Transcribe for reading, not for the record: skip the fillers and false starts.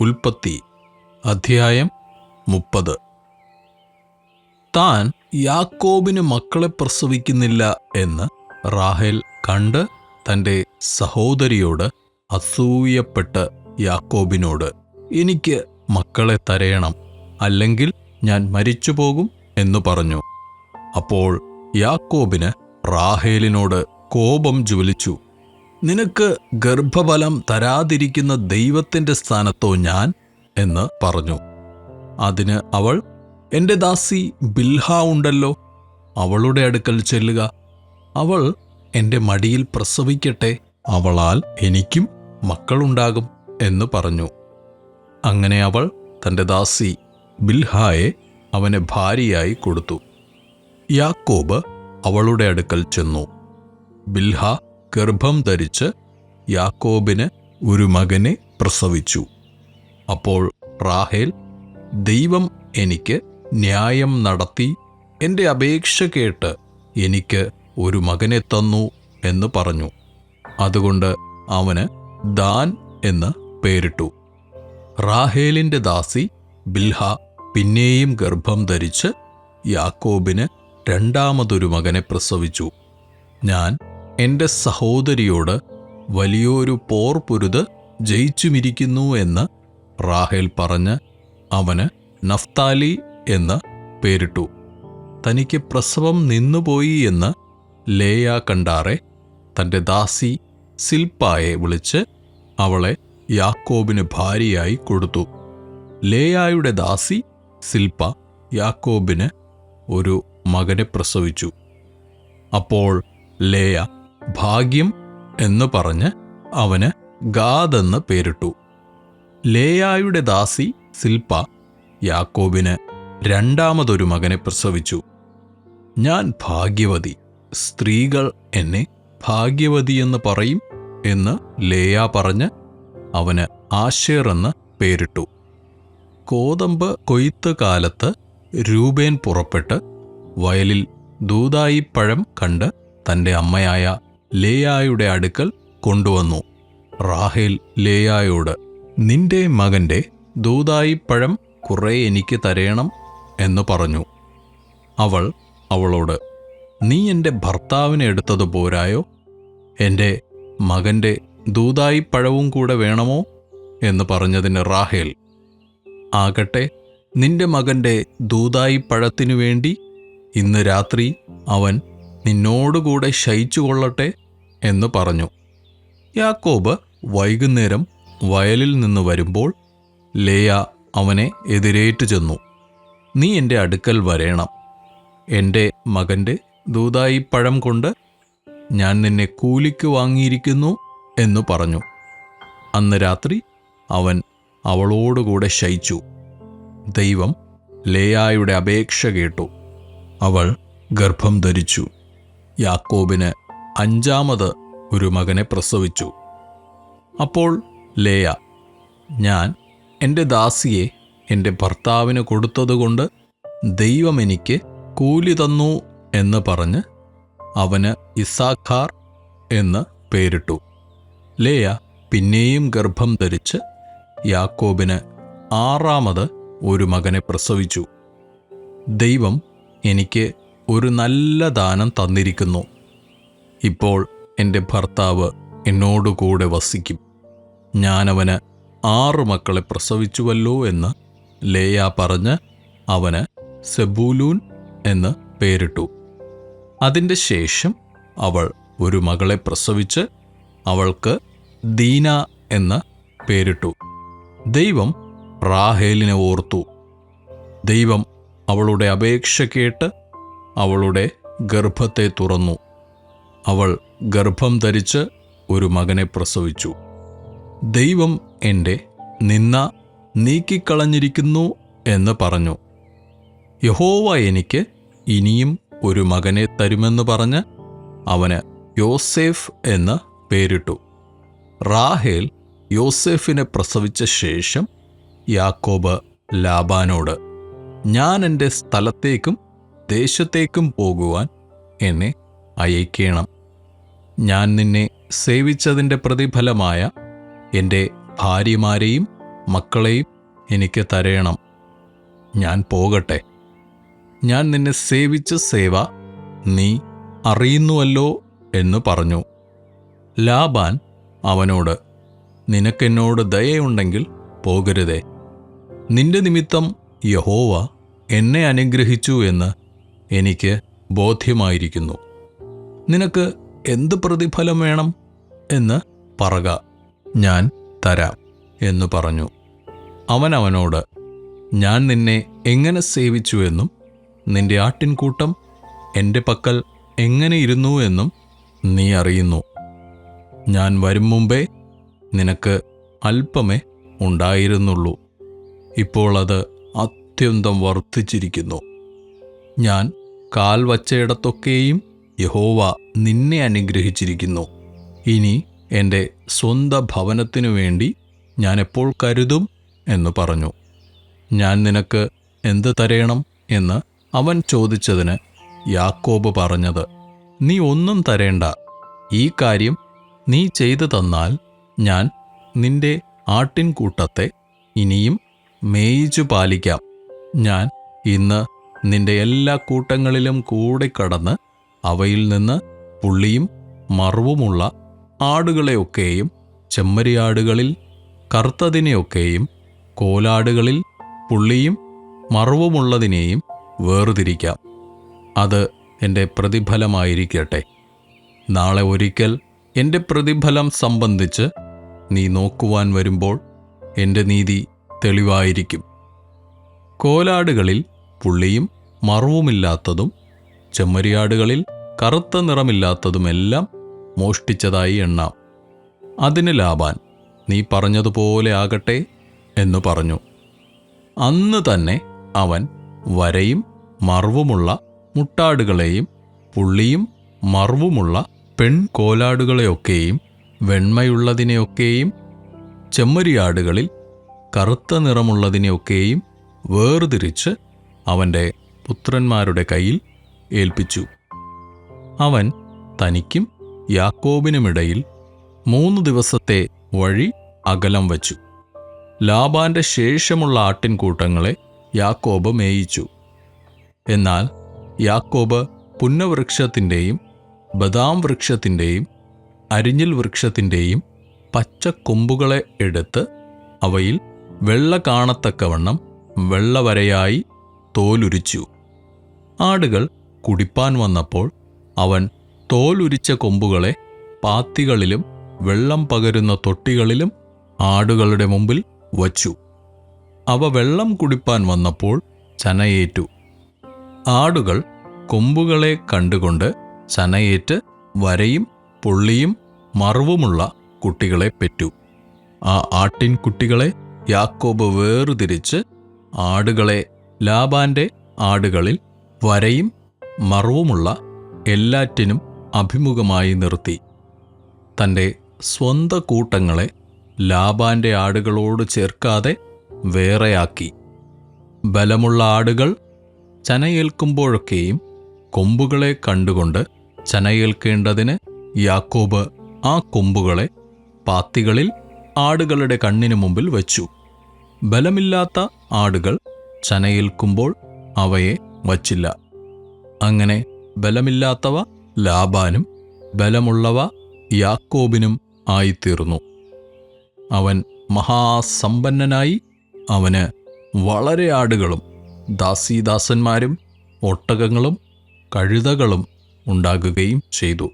ഉൽപ്പത്തി അധ്യായം 30. താൻ യാക്കോബിന് മക്കളെ പ്രസവിക്കുന്നില്ല എന്ന് റാഹേൽ കണ്ട് തൻ്റെ സഹോദരിയോട് അസൂയപ്പെട്ട് യാക്കോബിനോട്, എനിക്ക് മക്കളെ തരയണം, അല്ലെങ്കിൽ ഞാൻ മരിച്ചുപോകും എന്നു പറഞ്ഞു. അപ്പോൾ യാക്കോബിന് റാഹേലിനോട് കോപം ജ്വലിച്ചു. നിനക്ക് ഗർഭഫലം തരാതിരിക്കുന്ന ദൈവത്തിൻ്റെ സ്ഥാനത്തോ ഞാൻ എന്ന് പറഞ്ഞു. അതിന് അവൾ, എൻ്റെ ദാസി ബിൽഹാ ഉണ്ടല്ലോ, അവളുടെ അടുക്കൽ ചെല്ലുക, അവൾ എൻ്റെ മടിയിൽ പ്രസവിക്കട്ടെ, അവളാൽ എനിക്കും മക്കളുണ്ടാകും എന്ന് പറഞ്ഞു. അങ്ങനെ അവൾ തൻ്റെ ദാസി ബിൽഹായെ അവന് ഭാര്യയായി കൊടുത്തു. യാക്കോബ് അവളുടെ അടുക്കൽ ചെന്നു. ബിൽഹ ഗർഭം ധരിച്ച് യാക്കോബിന് ഒരു മകനെ പ്രസവിച്ചു. അപ്പോൾ റാഹേൽ, ദൈവം എനിക്ക് ന്യായം നടത്തി എൻ്റെ അപേക്ഷ കേട്ട് എനിക്ക് ഒരു മകനെ തന്നു എന്ന് പറഞ്ഞു. അതുകൊണ്ട് അവന് ദാൻ എന്ന് പേരിട്ടു. റാഹേലിൻ്റെ ദാസി ബിൽഹ പിന്നെയും ഗർഭം ധരിച്ച് യാക്കോബിന് രണ്ടാമതൊരു മകനെ പ്രസവിച്ചു. ഞാൻ എൻ്റെ സഹോദരിയോട് വലിയൊരു പോർ പൊരുത് ജയിച്ചുമിരിക്കുന്നു എന്ന് റാഹേൽ പറഞ്ഞ് അവന് നഫ്താലി എന്ന് പേരിട്ടു. തനിക്ക് പ്രസവം നിന്നുപോയി എന്ന് ലേയ കണ്ടാറെ തൻ്റെ ദാസി സിൽപ്പായെ വിളിച്ച് അവളെ യാക്കോബിന് ഭാര്യയായി കൊടുത്തു. ലേയായുടെ ദാസി സിൽപ്പ യാക്കോബിന് ഒരു മകനെ പ്രസവിച്ചു. അപ്പോൾ ലേയ ഭാഗ്യം എന്ന് പറഞ്ഞ് അവന് ഗാദ് എന്ന് പേരിട്ടു. ലേയായുടെ ദാസി സിൽപ്പ യാക്കോബിന് രണ്ടാമതൊരു മകനെ പ്രസവിച്ചു. ഞാൻ ഭാഗ്യവതി, സ്ത്രീകൾ എന്നെ ഭാഗ്യവതി എന്ന് പറയും എന്ന് ലേയ പറഞ്ഞ് അവന് ആശേർ എന്ന് പേരിട്ടു. കോതമ്പ് കൊയ്ത്ത് കാലത്ത് രൂബേൻ പുറപ്പെട്ട് വയലിൽ ദൂദായിപ്പഴം കണ്ട് തൻ്റെ അമ്മയായ ലേയായുടെ അടുക്കൽ കൊണ്ടുവന്നു. റാഹേൽ ലേയായോട്, നിന്റെ മകൻ്റെ ദൂദായിപ്പഴം കുറെ എനിക്ക് തരേണം എന്ന് പറഞ്ഞു. അവൾ അവളോട്, നീ എൻ്റെ ഭർത്താവിനെ എടുത്തത് പോരായോ? എൻ്റെ മകൻ്റെ ദൂദായിപ്പഴവും കൂടെ വേണമോ എന്ന് പറഞ്ഞതിന് റാഹേൽ, ആകട്ടെ, നിന്റെ മകൻ്റെ ദൂദായിപ്പഴത്തിനു വേണ്ടി ഇന്ന് രാത്രി അവൻ നിന്നോടുകൂടെ ശയിച്ചുകൊള്ളട്ടെ എന്ന് പറഞ്ഞു. യാക്കോബ് വൈകുന്നേരം വയലിൽ നിന്ന് വരുമ്പോൾ ലേയ അവനെ എതിരേറ്റു ചെന്നു. നീ എൻ്റെ അടുക്കൽ വരേണം, എൻ്റെ മകൻ്റെ ദൂദായിപ്പഴം കൊണ്ട് ഞാൻ നിന്നെ കൂലിക്ക് വാങ്ങിയിരിക്കുന്നു എന്നു പറഞ്ഞു. അന്ന് രാത്രി അവൻ അവളോടുകൂടെ ശയിച്ചു. ദൈവം ലേയായുടെ അപേക്ഷ കേട്ടു. അവൾ ഗർഭം ധരിച്ചു. യാക്കോബിന് അഞ്ചാമത് ഒരു മകനെ പ്രസവിച്ചു. അപ്പോൾ ലേയ, ഞാൻ എൻ്റെ ദാസിയെ എൻ്റെ ഭർത്താവിന് കൊടുത്തതുകൊണ്ട് ദൈവം എനിക്ക് കൂലി തന്നു എന്ന് പറഞ്ഞ് അവന് ഇസാഖാർ എന്ന് പേരിട്ടു. ലേയ പിന്നെയും ഗർഭം ധരിച്ച് യാക്കോബിന് ആറാമത് ഒരു മകനെ പ്രസവിച്ചു. ദൈവം എനിക്ക് ഒരു നല്ല ദാനം തന്നിരിക്കുന്നു. ഇപ്പോൾ എൻ്റെ ഭർത്താവ് എന്നോടുകൂടെ വസിക്കും. ഞാനവന് 6 മക്കളെ പ്രസവിച്ചുവല്ലോ എന്ന് ലേയ പറഞ്ഞ് അവന് സെബൂലൂൻ എന്ന് പേരിട്ടു. അതിൻ്റെ ശേഷം അവൾ ഒരു മകളെ പ്രസവിച്ച് അവൾക്ക് ദീന എന്ന് പേരിട്ടു. ദൈവം റാഹേലിനെ ഓർത്തു. ദൈവം അവളുടെ അപേക്ഷ കേട്ട് അവളുടെ ഗർഭത്തെ തുറന്നു. അവൾ ഗർഭം ധരിച്ച് ഒരു മകനെ പ്രസവിച്ചു. ദൈവം എൻ്റെ നിന്ന നീക്കിക്കളഞ്ഞിരിക്കുന്നു എന്ന് പറഞ്ഞു. യഹോവ എനിക്ക് ഇനിയും ഒരു മകനെ തരുമെന്ന് പറഞ്ഞ് അവന് യോസേഫ് എന്ന് പേരിട്ടു. റാഹേൽ യോസേഫിനെ പ്രസവിച്ച ശേഷം യാക്കോബ് ലാബാനോട്, ഞാൻ എൻ്റെ സ്ഥലത്തേക്കും ദേശത്തേക്കും പോകുവാൻ എന്നെ അയക്കണം. ഞാൻ നിന്നെ സേവിച്ചതിൻ്റെ പ്രതിഫലമായ എൻ്റെ ഭാര്യമാരെയും മക്കളെയും എനിക്ക് തരയണം. ഞാൻ പോകട്ടെ. ഞാൻ നിന്നെ സേവിച്ച സേവ നീ അറിയുന്നുവല്ലോ എന്ന് പറഞ്ഞു. ലാബാൻ അവനോട്, നിനക്കെന്നോട് ദയയുണ്ടെങ്കിൽ പോകരുതേ. നിന്റെ നിമിത്തം യഹോവ എന്നെ അനുഗ്രഹിച്ചു എന്ന് എനിക്ക് ബോധ്യമായിരിക്കുന്നു. നിനക്ക് എന്ത് പ്രതിഫലം വേണം എന്ന് പറക, ഞാൻ തരാം എന്ന് പറഞ്ഞു. അവൻ അവനോട്, ഞാൻ നിന്നെ എങ്ങനെ സേവിച്ചു എന്നും നിന്റെ ആട്ടിൻകൂട്ടം എൻ്റെ പക്കൽ എങ്ങനെ ഇരുന്നു എന്നും നീ അറിയുന്നു. ഞാൻ വരും മുമ്പേ നിനക്ക് അല്പമേ ഉണ്ടായിരുന്നുള്ളൂ. ഇപ്പോൾ അത് അത്യന്തം വർദ്ധിച്ചിരിക്കുന്നു. ഞാൻ കാൽ വച്ചയിടത്തൊക്കെയും യഹോവ നിന്നെ അനുഗ്രഹിച്ചിരിക്കുന്നു. ഇനി എൻ്റെ സ്വന്തം ഭവനത്തിനു വേണ്ടി ഞാൻ എപ്പോൾ കരുതും എന്ന് പറഞ്ഞു. ഞാൻ നിനക്ക് എന്ത് തരയണം എന്ന് അവൻ ചോദിച്ചതിന് യാക്കോബ് പറഞ്ഞത്, നീ ഒന്നും തരേണ്ട. ഈ കാര്യം നീ ചെയ്തു തന്നാൽ ഞാൻ നിന്റെ ആട്ടിൻകൂട്ടത്തെ ഇനിയും മേയിച്ചു പാലിക്കാം. ഞാൻ ഇന്ന് നിന്റെ എല്ലാ കൂട്ടങ്ങളിലും കൂടെ കടന്ന് അവയിൽ നിന്ന് പുള്ളിയും മറുവുമുള്ള ആടുകളെയൊക്കെയും, ചെമ്മരിയാടുകളിൽ കറുത്തതിനെയൊക്കെയും, കോലാടുകളിൽ പുള്ളിയും മറുവുമുള്ളതിനെയും വേർതിരിക്കാം. അത് എൻ്റെ പ്രതിഫലമായിരിക്കട്ടെ. നാളെ ഒരിക്കൽ എൻ്റെ പ്രതിഫലം സംബന്ധിച്ച് നീ നോക്കുവാൻ വരുമ്പോൾ എൻ്റെ നീതി തെളിവായിരിക്കും. കോലാടുകളിൽ പുള്ളിയും മറുവുമില്ലാത്തതും ചെമ്മരിയാടുകളിൽ കറുത്ത നിറമില്ലാത്തതുമെല്ലാം മോഷ്ടിച്ചതായി എണ്ണാം. അതിന് ലാബാൻ, നീ പറഞ്ഞതുപോലെ ആകട്ടെ എന്നു പറഞ്ഞു. അന്ന് തന്നെ അവൻ വരയും മറുവുമുള്ള മുട്ടാടുകളെയും പുള്ളിയും മറുവുമുള്ള പെൺകോലാടുകളെയൊക്കെയും വെണ്മയുള്ളതിനെയൊക്കെയും ചെമ്മരിയാടുകളിൽ കറുത്ത നിറമുള്ളതിനെയൊക്കെയും വേർതിരിച്ച് അവൻ്റെ പുത്രന്മാരുടെ കയ്യിൽ ഏൽപ്പിച്ചു. അവൻ തനിക്കും യാക്കോബിനുമിടയിൽ 3 ദിവസത്തെ വഴി അകലം വച്ചു. ലാബാന്റെ ശേഷമുള്ള ആട്ടിൻകൂട്ടങ്ങളെ യാക്കോബ് മേയിച്ചു. എന്നാൽ യാക്കോബ് പുന്നവൃക്ഷത്തിൻ്റെയും ബദാം വൃക്ഷത്തിൻ്റെയും അരിഞ്ഞിൽ വൃക്ഷത്തിൻ്റെയും പച്ചക്കൊമ്പുകളെ എടുത്ത് അവയിൽ വെള്ള കാണത്തക്കവണ്ണം വെള്ളവരയായി തോലുരിച്ചു. ആടുകൾ കുടിപ്പാൻ വന്നപ്പോൾ അവൻ തോലുരിച്ച കൊമ്പുകളെ പാത്തികളിലും വെള്ളം പകരുന്ന തൊട്ടികളിലും ആടുകളുടെ മുമ്പിൽ വച്ചു. അവ വെള്ളം കുടിപ്പാൻ വന്നപ്പോൾ ചനയേറ്റു. ആടുകൾ കൊമ്പുകളെ കണ്ടുകൊണ്ട് ചനയേറ്റ് വരയും പുള്ളിയും മറുവുമുള്ള കുട്ടികളെ പെറ്റു. ആ ആട്ടിൻകുട്ടികളെ യാക്കോബ് വേർതിരിച്ച് ആടുകളെ ലാബാന്റെ ആടുകളിൽ വരയും മറുവുമുള്ള എല്ലാറ്റിനും അഭിമുഖമായി നിർത്തി. തൻ്റെ സ്വന്ത കൂട്ടങ്ങളെ ലാബാന്റെ ആടുകളോട് ചേർക്കാതെ വേറെയാക്കി. ബലമുള്ള ആടുകൾ ചനയേൽക്കുമ്പോഴൊക്കെയും കൊമ്പുകളെ കണ്ടുകൊണ്ട് ചനയേൽക്കേണ്ടതിന് യാക്കോബ് ആ കൊമ്പുകളെ പാത്തികളിൽ ആടുകളുടെ കണ്ണിനു മുമ്പിൽ വച്ചു. ബലമില്ലാത്ത ആടുകൾ ചനയേൽക്കുമ്പോൾ അവയെ വച്ചില്ല. അങ്ങനെ ബലമില്ലാത്തവ ലാബാനും ബലമുള്ളവ യാക്കോബിനും ആയിത്തീർന്നു. അവൻ മഹാസമ്പന്നനായി. അവന് വളരെ ആടുകളും ദാസീദാസന്മാരും ഒട്ടകങ്ങളും കഴുതകളും ഉണ്ടാകുകയും ചെയ്തു.